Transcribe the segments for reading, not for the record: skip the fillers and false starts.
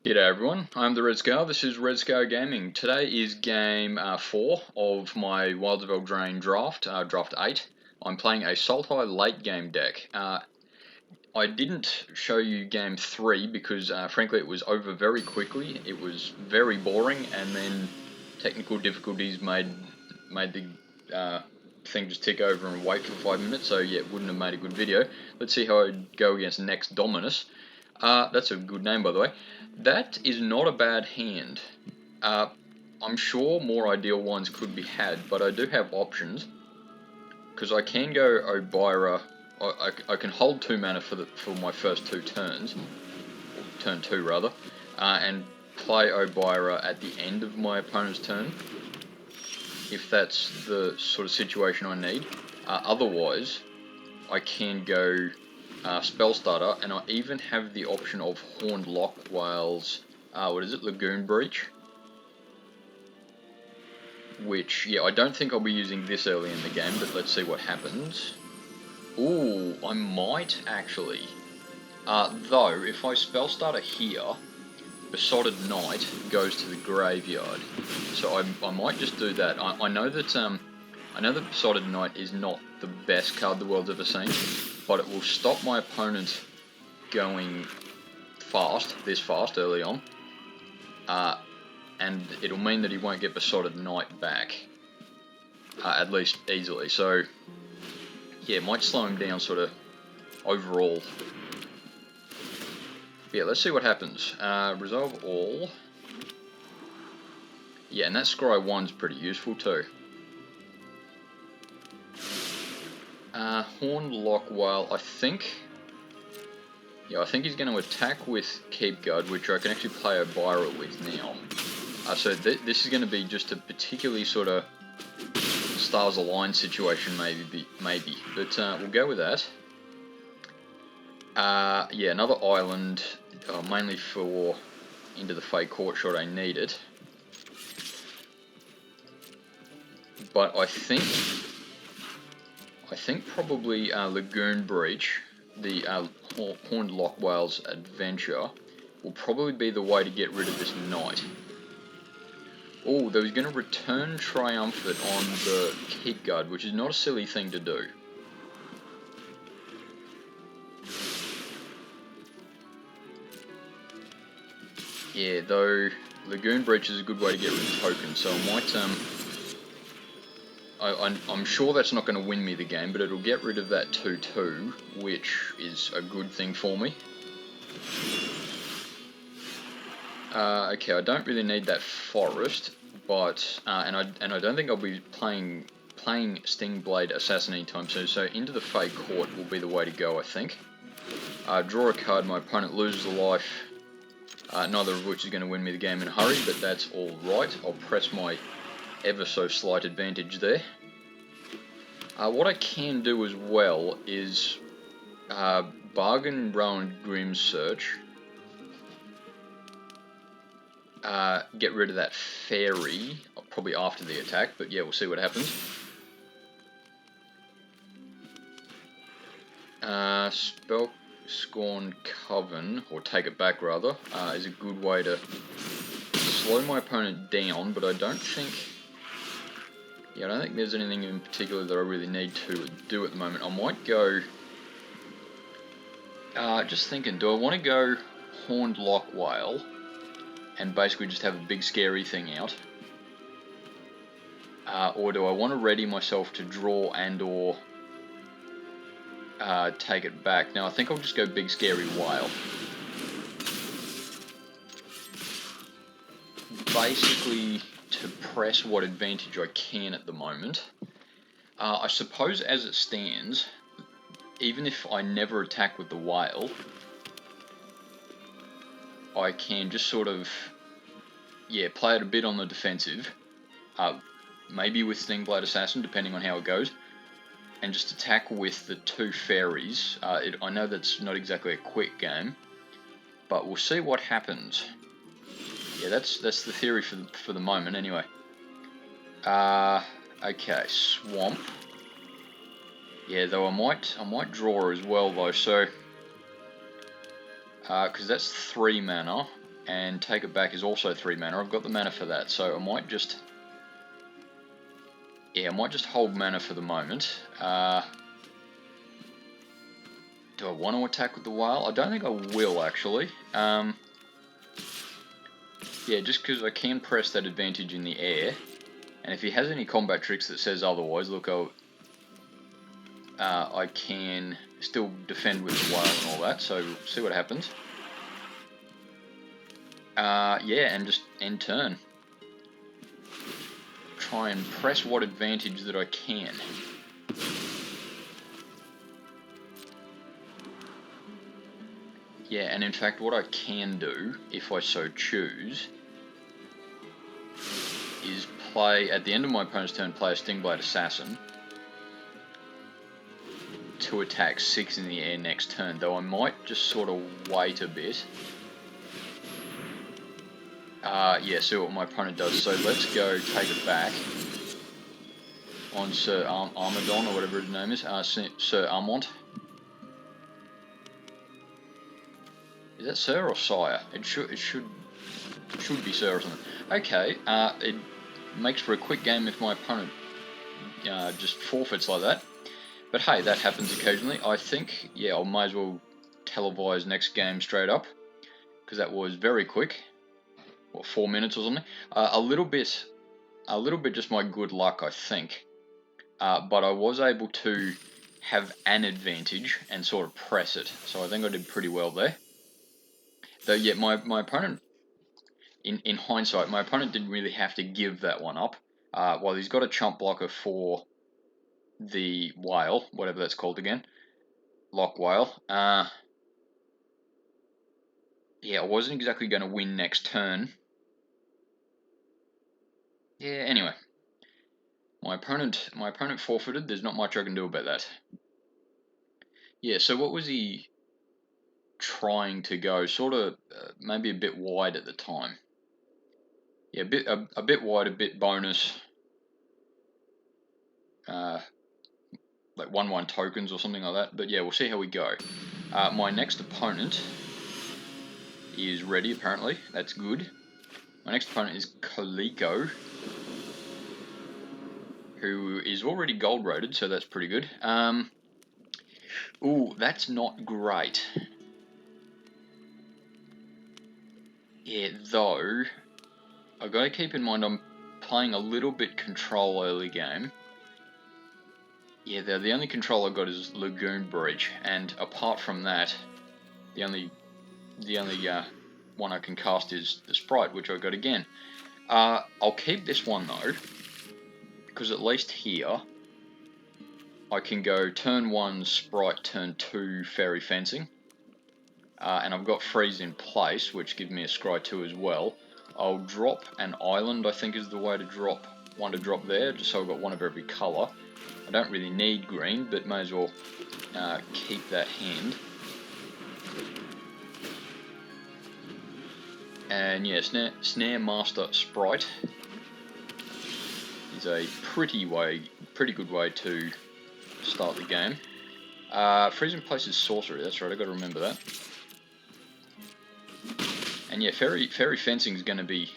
G'day everyone, I'm the Red Scar. This is Red Scar Gaming. Today is game 4 of my Wilds of Eldraine draft, draft 8. I'm playing a Sultai late game deck. I didn't show you game 3 because frankly it was over very quickly. It was very boring, and then technical difficulties made the thing just tick over and wait for 5 minutes, so yeah, it wouldn't have made a good video. Let's see how I go against Next Dominus. That's a good name, by the way. That is not a bad hand. I'm sure more ideal ones could be had, but I do have options. Because I can go Obira. I can hold 2 mana for my first 2 turns, or turn 2 rather, and play Obira at the end of my opponent's turn, if that's the sort of situation I need. Otherwise, I can go Spell Starter, and I even have the option of Horned Lockwhale's, Lagoon Breach. Which, yeah, I don't think I'll be using this early in the game, but let's see what happens. Ooh, I might actually. Though, if I Spell Starter here, Besotted Knight goes to the graveyard. So I might just do that. I know that Besotted Knight is not the best card the world's ever seen, but it will stop my opponent going this fast early on, and it'll mean that he won't get Besotted Knight back, at least easily. So yeah, it might slow him down sort of overall. Yeah, let's see what happens. Resolve all. Yeah, and that Scry 1's pretty useful too. Horned Lockwhale, I think he's going to attack with Keep Guard, which I can actually play Obira with now. So this is going to be just a particularly sort of stars aligned situation, maybe. But we'll go with that. Yeah, another island, mainly for Into the Fey Court should I need it. But I think probably Lagoon Breach, the Horned Lockwhale's Adventure, will probably be the way to get rid of this knight. Oh, though he's going to return Triumphant on the Keep Guard, which is not a silly thing to do. Yeah, though Lagoon Breach is a good way to get rid of tokens, so I might I'm sure that's not going to win me the game, but it'll get rid of that 2/2, which is a good thing for me. Okay, I don't really need that forest, but and I don't think I'll be playing Stingblade Assassin anytime soon. So Into the Fey Court will be the way to go, I think. Draw a card, my opponent loses a life, neither of which is going to win me the game in a hurry, but that's all right. I'll press my ever so slight advantage there. What I can do as well is bargain Rowan Grimm's Search, get rid of that fairy, probably after the attack, but yeah, we'll see what happens. Spell Scorn Coven, or Take It Back rather, is a good way to slow my opponent down, but I don't think there's anything in particular that I really need to do at the moment. I might go, just thinking, do I want to go Horned Lockwhale and basically just have a big scary thing out? Or do I want to ready myself to draw and or take it back? Now I think I'll just go big scary whale. Basically to press what advantage I can at the moment. I suppose as it stands, even if I never attack with the whale, I can just sort of, yeah, play it a bit on the defensive, maybe with Stingblade Assassin, depending on how it goes, and just attack with the 2 fairies. I know that's not exactly a quick game, but we'll see what happens. Yeah, that's the theory for the moment, anyway. Okay, Swamp. Yeah, though I might draw as well though, so because that's 3 mana. and take it back is also 3 mana. I've got the mana for that, so I might just... Yeah, I might just hold mana for the moment. Do I want to attack with the whale? I don't think I will, actually. Yeah, just because I can press that advantage in the air. And if he has any combat tricks that says otherwise, look, I can still defend with the whale and all that, so we'll see what happens. Yeah, and just end turn. Try and press what advantage that I can. Yeah, and in fact what I can do, if I so choose, is play, at the end of my opponent's turn, play a Stingblade Assassin to attack 6 in the air next turn, though I might just sort of wait a bit. Yeah, see what my opponent does. So let's go take it back on Sir Armadon, or whatever his name is, Sir Armont. Is that Sir or Sire? It should be Sir or something. Okay, it makes for a quick game if my opponent just forfeits like that. But hey, that happens occasionally. I think, yeah, I might as well televise next game straight up, because that was very quick. What, 4 minutes or something? A little bit just my good luck, I think. But I was able to have an advantage and sort of press it, so I think I did pretty well there. Though, yeah, my opponent, in hindsight, my opponent didn't really have to give that one up. While he's got a chump blocker for the whale, whatever that's called again, lock whale. Yeah, I wasn't exactly going to win next turn. Yeah, anyway. My opponent forfeited. There's not much I can do about that. Yeah, so what was he trying to go? Sort of maybe a bit wide at the time. Yeah, a bit wide, a bit bonus. Like 1/1 tokens or something like that. But yeah, we'll see how we go. My next opponent is ready, apparently. That's good. My next opponent is Coleco, who is already gold rated, so that's pretty good. Ooh, that's not great. Yeah, though, I've got to keep in mind I'm playing a little bit control early game. Yeah, the only control I've got is Lagoon Breach, and apart from that, the only one I can cast is the Sprite, which I got again. I'll keep this one though, because at least here I can go turn 1 Sprite, turn 2 Fairy Fencing, and I've got Freeze in place, which gives me a Scry 2 as well. I'll drop an island, I think is the way to drop one there, just so I've got one of every colour. I don't really need green, but may as well keep that hand. And yeah, Snare Master Sprite is a pretty good way to start the game. Freeze in place is sorcery, that's right, I've got to remember that. And yeah, Fairy Fencing is going to be,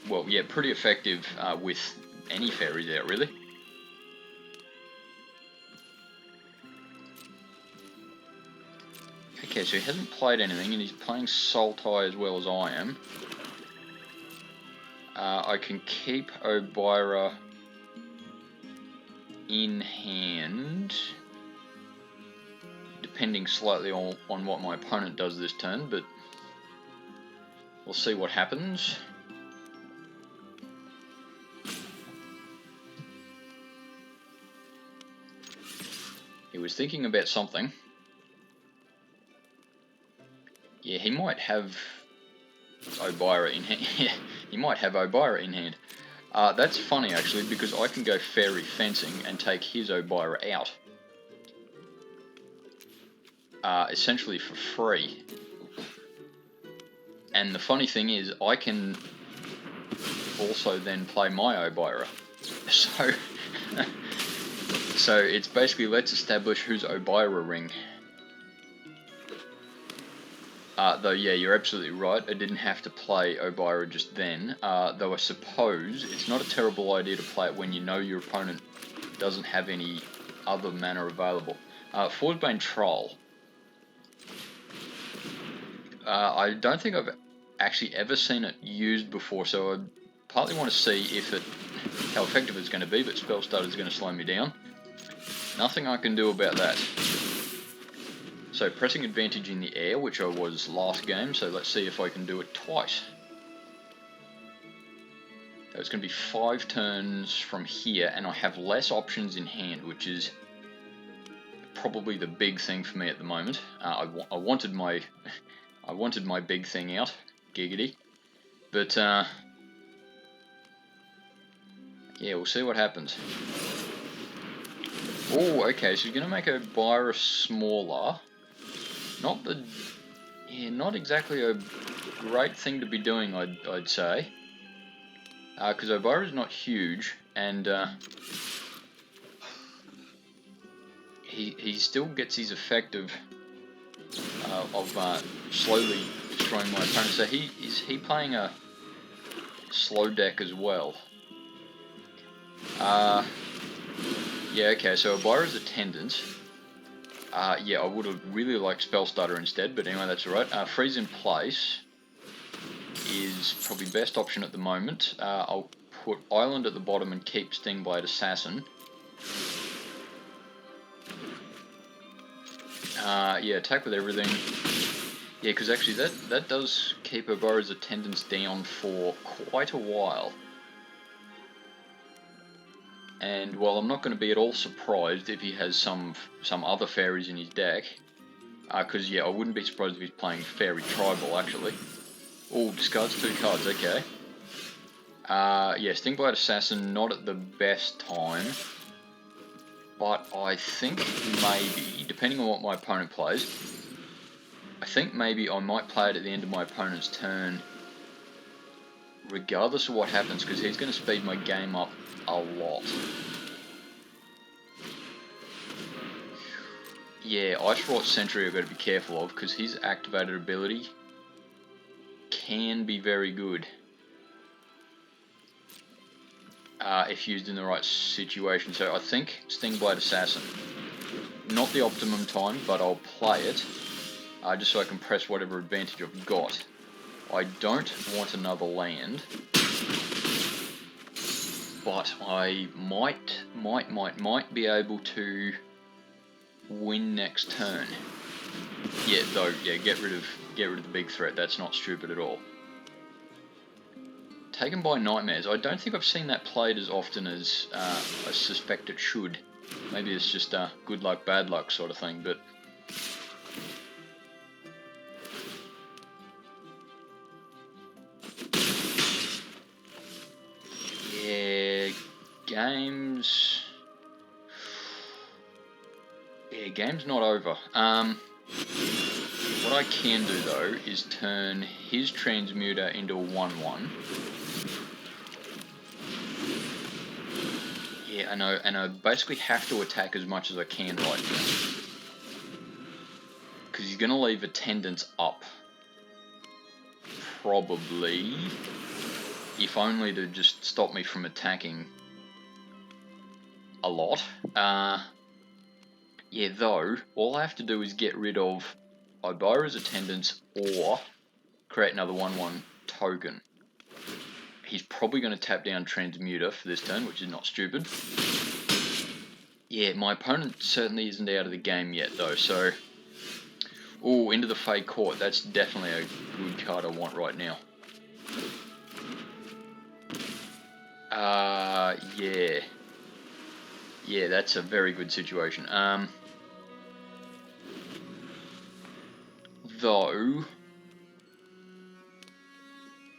well, yeah, pretty effective with any fairies out, really. Okay, so he hasn't played anything, and he's playing Sultai as well as I am. I can keep Obira in hand, depending slightly on what my opponent does this turn, but we'll see what happens. He was thinking about something. Yeah, he might have Obira in hand. Yeah, he might have Obira in hand. That's funny actually, because I can go Fairy Fencing and take his Obira out. Essentially for free. And the funny thing is, I can also then play my Obira. So it's basically, let's establish whose Obira ring Though, yeah, you're absolutely right. I didn't have to play Obira just then. Though I suppose it's not a terrible idea to play it when you know your opponent doesn't have any other mana available. Forgebane Troll. I don't think I've actually ever seen it used before, so I partly want to see how effective it's going to be, but Spell Starter is going to slow me down. Nothing I can do about that. So pressing advantage in the air, which I was last game, so let's see if I can do it twice. So it's going to be 5 turns from here, and I have less options in hand, which is probably the big thing for me at the moment. I wanted my big thing out, giggity, but yeah, we'll see what happens. Oh, okay, so you're going to make Obira smaller. Not exactly a great thing to be doing, I'd say. Because Obira's not huge, and he still gets his effect of slowly destroying my opponent. So is he playing a slow deck as well? Yeah, okay, so Obira's Attendant. Yeah, I would have really liked Spell Starter instead, but anyway, that's alright. Freeze in Place is probably best option at the moment. I'll put Island at the bottom and keep Stingblade Assassin. Yeah, attack with everything. Yeah, because actually that does keep Obira's Attendance down for quite a while. And while I'm not going to be at all surprised if he has some other fairies in his deck, because yeah, I wouldn't be surprised if he's playing Fairy Tribal actually. Oh, discards 2 cards, okay. Yeah, Stingblade Assassin not at the best time, but I think maybe, depending on what my opponent plays, I think maybe I might play it at the end of my opponent's turn, regardless of what happens, because he's going to speed my game up a lot. Yeah, Ice Rot Sentry I've got to be careful of, because his activated ability can be very good if used in the right situation. So I think Stingblade Assassin, not the optimum time, but I'll play it just so I can press whatever advantage I've got. I don't want another land, but I might be able to win next turn. Yeah, though, yeah, get rid of the big threat. That's not stupid at all. Taken by Nightmares. I don't think I've seen that played as often as I suspect it should. Maybe it's just a good luck, bad luck sort of thing, but yeah, game's not over. What I can do though is turn his Transmuter into a 1/1. Yeah, I know, and I basically have to attack as much as I can right now, because he's going to leave Attendance up. Probably, if only to just stop me from attacking a lot. Yeah, though, all I have to do is get rid of Obira's Attendance or create another 1/1 token. He's probably going to tap down Transmuter for this turn, which is not stupid. Yeah, my opponent certainly isn't out of the game yet, though, so... Ooh, into the Fey Court. That's definitely a good card I want right now. Yeah. Yeah, that's a very good situation. Though...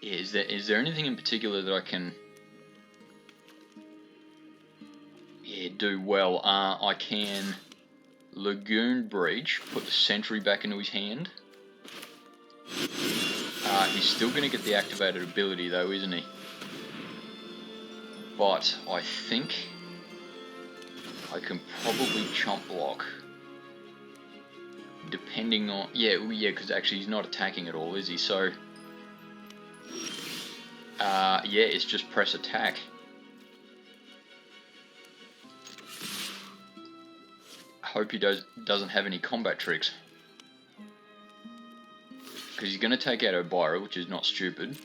Yeah, is there anything in particular that I can... Yeah, do well? I can Lagoon Breach, put the Sentry back into his hand. He's still going to get the activated ability though, isn't he? But I think I can probably chump block. depending on... Yeah, because actually he's not attacking at all, is he? So, yeah, it's just press attack. I hope he doesn't have any combat tricks. Because he's going to take out Obira, which is not stupid.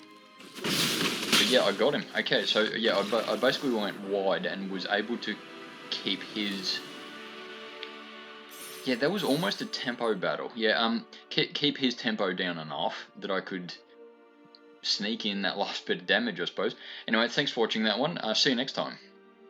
But yeah, I got him. Okay, so yeah, I basically went wide and was able to keep his... Yeah, that was almost a tempo battle. Yeah, keep his tempo down enough that I could sneak in that last bit of damage, I suppose. Anyway, thanks for watching that one. See you next time.